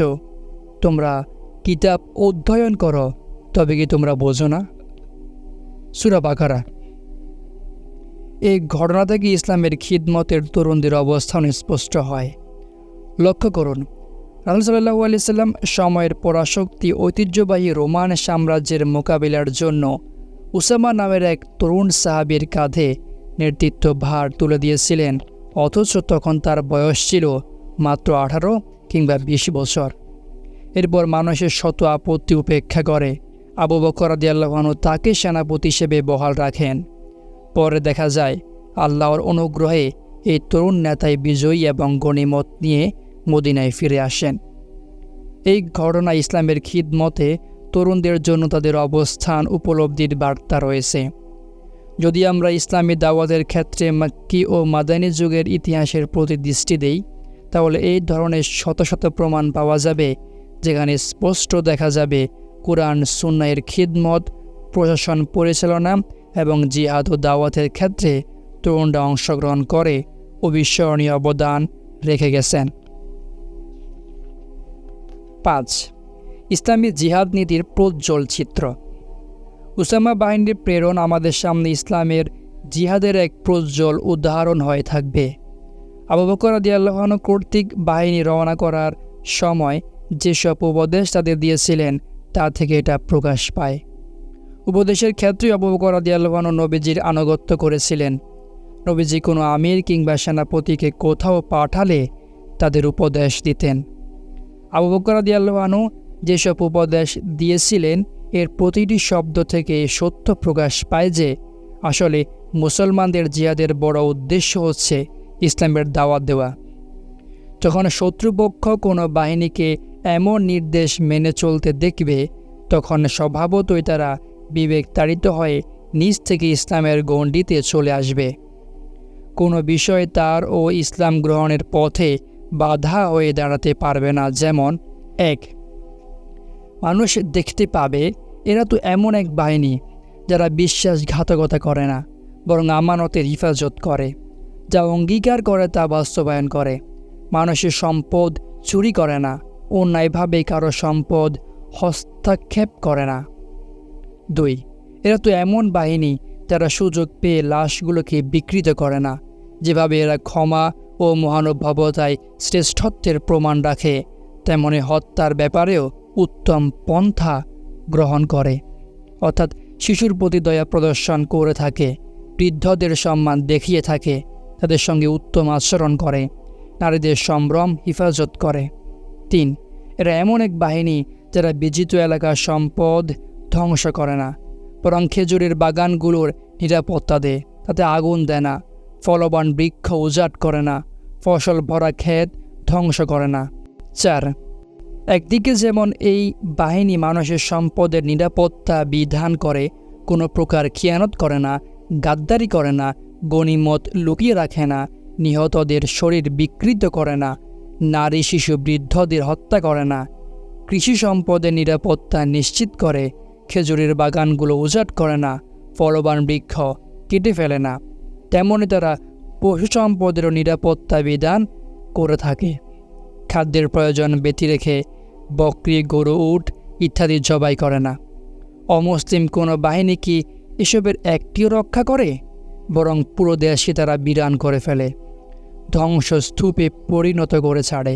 তোমরা কিতাব অধ্যয়ন করো, তবে কি তোমরা বোঝো না? সূরা বাকারা। এই ঘটনা থেকে ইসলামের খিদমতের তরুণদের অবস্থান স্পষ্ট হয়। লক্ষ্য করুন, রাসূল সাল্লাল্লাহু আলাইহি সাল্লাম সময়ের পরাশক্তি ঐতিহ্যবাহী রোমান সাম্রাজ্যের মোকাবিলার জন্য উসামা নামের এক তরুণ সাহাবীর কাঁধে নেতৃত্ব ভার তুলে দিয়েছিলেন, অথচ তখন তার বয়স ছিল মাত্র 18 কিংবা 20 বছর। এরপর মানুষের শত আপত্তি উপেক্ষা করে আবু বকর রাদিয়াল্লাহু আনহু তাকে সেনাপতি হিসেবে বহাল রাখেন। পরে দেখা যায় আল্লাহর অনুগ্রহে এই তরুণ নেতাই বিজয়ী এবং গনিমত নিয়ে মদিনায় ফিরে আসেন। এই ঘটনা ইসলামের খিদমতে তরুণদের জন্য তাদের অবস্থান উপলব্ধির বার্তা রয়েছে। যদি আমরা ইসলামী দাওয়াতের ক্ষেত্রে মক্কি ও মাদানী যুগের ইতিহাসের প্রতি দৃষ্টি দেই, তাহলে এই ধরনের শত শত প্রমাণ পাওয়া যাবে, যেখানে স্পষ্ট দেখা যাবে কুরআন সুন্নাহের খিদমত, প্রশাসন পরিচালনা এবং জিহাদ ও দাওয়াতের ক্ষেত্রে তরুণরা অংশগ্রহণ করে অবিস্মরণীয় অবদান রেখে গেছেন। 5. ইসলামী জিহাদ নীতির প্রজ্জ্বল চিত্র। উসামা বাহিনীর প্রেরণ আমাদের সামনে ইসলামের জিহাদের এক প্রজ্জ্বল উদাহরণ হয়ে থাকবে। আবু বকর রাদিয়াল্লাহু আনহু কর্তৃক বাহিনী রওনা করার সময় যেসব উপদেশ তাদের দিয়েছিলেন তা থেকে এটা প্রকাশ পায়। উপদেশের ক্ষেত্রে আবু বকর রাদিয়াল্লাহু আনহু নবীজির আনুগত্য করেছিলেন। নবীজি কোনো আমির কিংবা সেনাপতিকে কোথাও পাঠালে তাদের উপদেশ দিতেন। আবু বকর রাদিয়াল্লাহু আনহু যেসব উপদেশ দিয়েছিলেন এর প্রতিটি শব্দ থেকে সত্য প্রকাশ পায় যে আসলে মুসলমানদের জিহাদের বড় উদ্দেশ্য হচ্ছে ইসলামের দাওয়াত দেওয়া। যখন শত্রুপক্ষ কোনো বাহিনীকে এমন নির্দেশ মেনে চলতে দেখবে, তখন স্বভাবতই তারা বিবেক তাড়িত হয়ে নিজ থেকে ইসলামের গণ্ডিতে চলে আসবে। কোনো বিষয় তার ও ইসলাম গ্রহণের পথে বাধা হয়ে দাঁড়াতে পারবে না। যেমন 1. মানুষ দেখতে পাবে এরা তো এমন এক বাহিনী যারা বিশ্বাসঘাতকতা করে না, বরং আমানতের হিফাজত করে, যা অঙ্গীকার করে তা বাস্তবায়ন করে, মানুষের সম্পদ চুরি করে না, অন্যায়ভাবে কারো সম্পদ হস্তক্ষেপ করে না। 2. এরা তো এমন বাহিনী যারা সুযোগ পেয়ে লাশগুলোকে বিকৃত করে না, যেভাবে এরা ক্ষমা ও মহানুভবতায় শ্রেষ্ঠত্বের প্রমাণ রাখে, তেমনি হত্যার ব্যাপারেও উত্তম পন্থা গ্রহণ করে, অর্থাৎ শিশুর প্রতি দয়া প্রদর্শন করে থাকে, বৃদ্ধদের সম্মান দেখিয়ে থাকে, তাদের সঙ্গে উত্তম আচরণ করে, নারীদের সম্ভ্রম হিফাজত করে। 3. এরা এমন এক বাহিনী যারা বিজিত এলাকার সম্পদ ধ্বংস করে না, বরং খেজুরের বাগানগুলোর নিরাপত্তা দেয়, তাতে আগুন দেয় না, ফলবান বৃক্ষ উজাট করে না, ফসল ভরা ক্ষেত ধ্বংস করে না। 4. একদিকে যেমন এই বাহিনী মানুষের সম্পদের নিরাপত্তা বিধান করে, কোনো প্রকার খিয়ানত করে না, গাদ্দারি করে না, গনিমত লুকিয়ে রাখে না, নিহতদের শরীর বিকৃত করে না, নারী শিশু বৃদ্ধদের হত্যা করে না, কৃষি সম্পদের নিরাপত্তা নিশ্চিত করে, খেজুরের বাগানগুলো উজাট করে না, ফলবান বৃক্ষ কেটে ফেলে না, তেমনি তারা পশু সম্পদেরও নিরাপত্তা বিধান করে থাকে। খাদ্যের প্রয়োজন ব্যতি রেখে বকরি, গরু, উট ইত্যাদি জবাই করে না। অমুসলিম কোনো বাহিনী কি এসবের একটিও রক্ষা করে? বরং পুরো দেশকে তারা বিরান করে ফেলে, ধ্বংসস্তূপে পরিণত করে ছাড়ে।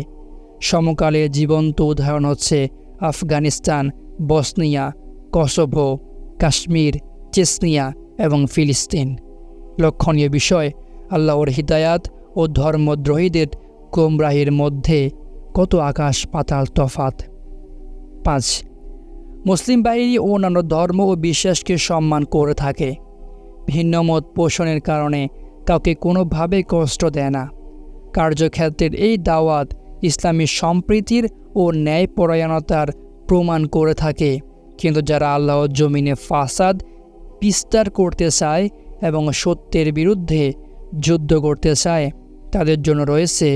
সমকালের জীবন্ত উদাহরণ হচ্ছে Afghanistan, Bosnia, Kosovo, Kashmir, Chechnya এবং ফিলিস্তিন। লক্ষণীয় বিষয়, আল্লাহর হিদায়াত ও ধর্মদ্রোহীদের গোমরাহির মধ্যে কত আকাশ পাতাল তফাত। 5. মুসলিম বাহিনী অন্যান্য ধর্ম ও বিশ্বাসকে সম্মান করে থাকে, ভিন্নমত পোষণের কারণে কাউকে কোনোভাবে কষ্ট দেয় না। কার্যক্ষেত্রের এই দাওয়াত ইসলামী সম্প্রীতির ও ন্যায়পরায়ণতার প্রমাণ করে থাকে, কিন্তু যারা আল্লাহর জমিনে ফাসাদ বিস্তার করতে চায় এবং সত্যের বিরুদ্ধে যুদ্ধ করতে চায়, তাদের জন্য রয়েছে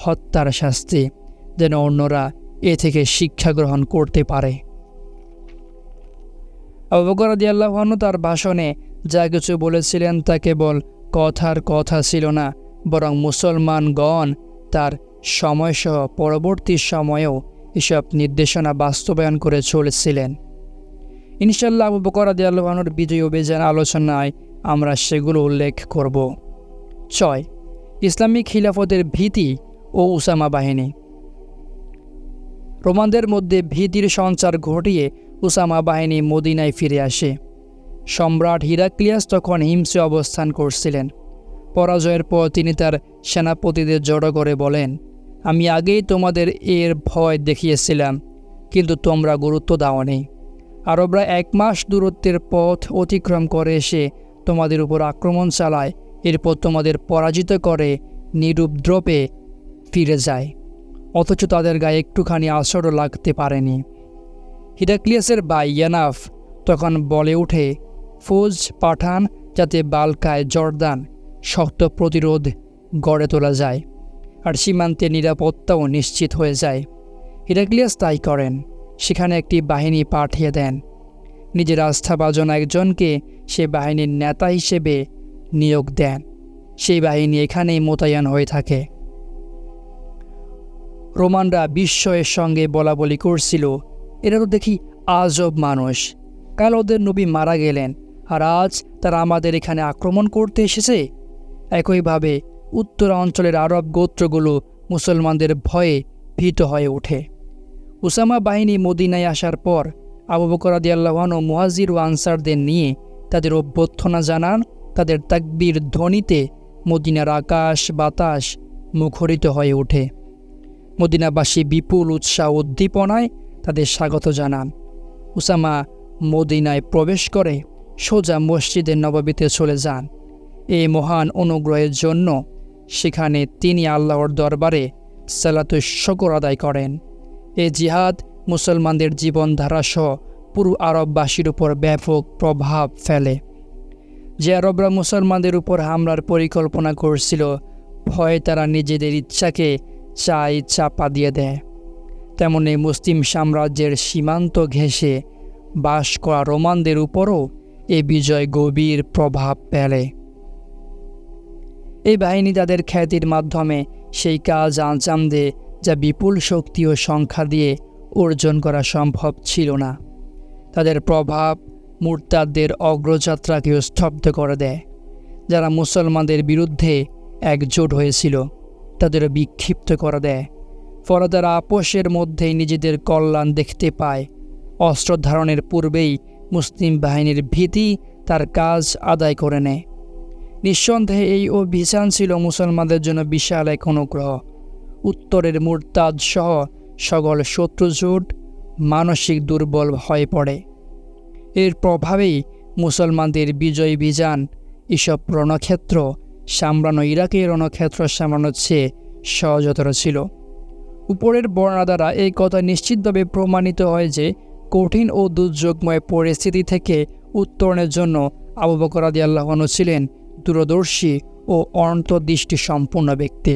হত্যার শাস্তি, যেন অন্যরা এ থেকে শিক্ষা গ্রহণ করতে পারে। আবু বকর রাদিয়াল্লাহু আনহু তার ভাষণে যা কিছু বলেছিলেন তা কেবল কথার কথা ছিল না, বরং মুসলমানগণ তার সময়সহ পরবর্তী সময়েও এসব নির্দেশনা বাস্তবায়ন করে চলেছিলেন। ইনশাআল্লাহ আবু বকর রাদিয়াল্লাহু আনহুর বিজয় অভিযান আলোচনায় আমরা সেগুলো উল্লেখ করব। 6. ইসলামিক খিলাফতের ভীতি ও উসামা বাহিনী। রোমানদের মধ্যে ভীতির সঞ্চার ঘটিয়ে উসামা বাহিনী মদিনায় ফিরে আসে। সম্রাট হিরাক্লিয়াস তখন হিমসে অবস্থান করছিলেন। পরাজয়ের পর তিনি তার সেনাপতিদের জড়ো করে বলেন, আমি আগেই তোমাদের এর ভয় দেখিয়েছিলাম, কিন্তু তোমরা গুরুত্ব দাওনি। আরবরা 1 মাস দূরত্বের পথ অতিক্রম করে এসে তোমাদের উপর আক্রমণ চালায়, এরপর তোমাদের পরাজিত করে নিরুপদ্রবে ফিরে যায়, অথচ তাদের গায়ে একটুখানি আঁচড়ও লাগতে পারেনি। হিরাক্লিয়াসের ভাই ইয়ানাফ তখন বলে ওঠে, ফৌজ পাঠান যাতে বালকায় জর্দান শক্ত প্রতিরোধ গড়ে তোলা যায় আর সীমান্তে নিরাপত্তাও নিশ্চিত হয়ে যায়। হিরাক্লিয়াস তাই করেন, সেখানে একটি বাহিনী পাঠিয়ে দেন। নিজের আস্থাভাজন একজনকে সে বাহিনীর নেতা হিসেবে নিয়োগ দেন। সেই বাহিনী এখানেই মোতায়েন হয়ে থাকে। রোমানরা বিস্ময়ের সঙ্গে বলাবলি করছিল, এরা তো দেখি আজব মানুষ, কাল ওদের নবী মারা গেলেন আর আজ তারা আমাদের এখানে আক্রমণ করতে এসেছে। একইভাবে উত্তরাঞ্চলের আরব গোত্রগুলো মুসলমানদের ভয়ে ভীত হয়ে ওঠে। উসামা বাহিনী মদিনায় আসার পর আবু বকর রাদিয়াল্লাহু আনহু মুহাজির ও আনসারদের নিয়ে তাদের অভ্যর্থনা জানান। তাদের তাকবীর ধ্বনিতে মদিনার আকাশ বাতাস মুখরিত হয়ে ওঠে। মদিনাবাসী বিপুল উৎসাহ উদ্দীপনায় তাদের স্বাগত জানান। উসামা মদিনায় প্রবেশ করে সোজা মসজিদে নববীতে চলে যান। এই মহান অনুগ্রহের জন্য সেখানে তিনি আল্লাহর দরবারে সালাতুশ শুকর আদায় করেন। এই জিহাদ মুসলমানদের জীবনধারাসহ পুরো আরববাসীর উপর ব্যাপক প্রভাব ফেলে। যে আরবরা মুসলমানদের উপর হামলার পরিকল্পনা করছিল, ভয়ে তারা নিজেদের ইচ্ছাকে চাপা দিয়ে দেয়। তেমনি মুসলিম সাম্রাজ্যের সীমান্ত ঘেঁষে বাস করা রোমানদের উপরও এই বিজয় গভীর প্রভাব ফেলে। এই বাহিনী তাদের খ্যাতির মাধ্যমে সেই কাজ আঞ্জাম দেয় যা বিপুল শক্তি ও সংখ্যা দিয়ে অর্জন করা সম্ভব ছিল না। তাদের প্রভাব মুরতাদদের অগ্রযাত্রাকেও স্তব্ধ করে দেয়। যারা মুসলমানদের বিরুদ্ধে একজোট হয়েছিল তাদের বিক্ষিপ্ত করে দেয়। ফলে তারা আপোষের মধ্যেই নিজেদের কল্যাণ দেখতে পায়। অস্ত্র ধারণের পূর্বেই মুসলিম বাহিনীর ভীতি তার কাজ আদায় করে নেয়। নিঃসন্দেহে এই অভিযান ছিল মুসলমানদের জন্য বিশাল এক অনুগ্রহ। উত্তরের মুরতাদ সহ সকল শত্রুজোট মানসিক দুর্বল হয়ে পড়ে। এর প্রভাবেই মুসলমানদের বিজয় বিজান এসব রণক্ষেত্র সামলানো ইরাকের রণক্ষেত্র সামলানোর চেয়ে সহজতর ছিল। উপরের বর্ণনা দ্বারা এই কথা নিশ্চিতভাবে প্রমাণিত হয় যে কঠিন ও দুর্যোগময় পরিস্থিতি থেকে উত্তরণের জন্য আবু বকর রাদিয়াল্লাহু আনহু ছিলেন দূরদর্শী ও অন্তর্দৃষ্টি সম্পন্ন ব্যক্তি।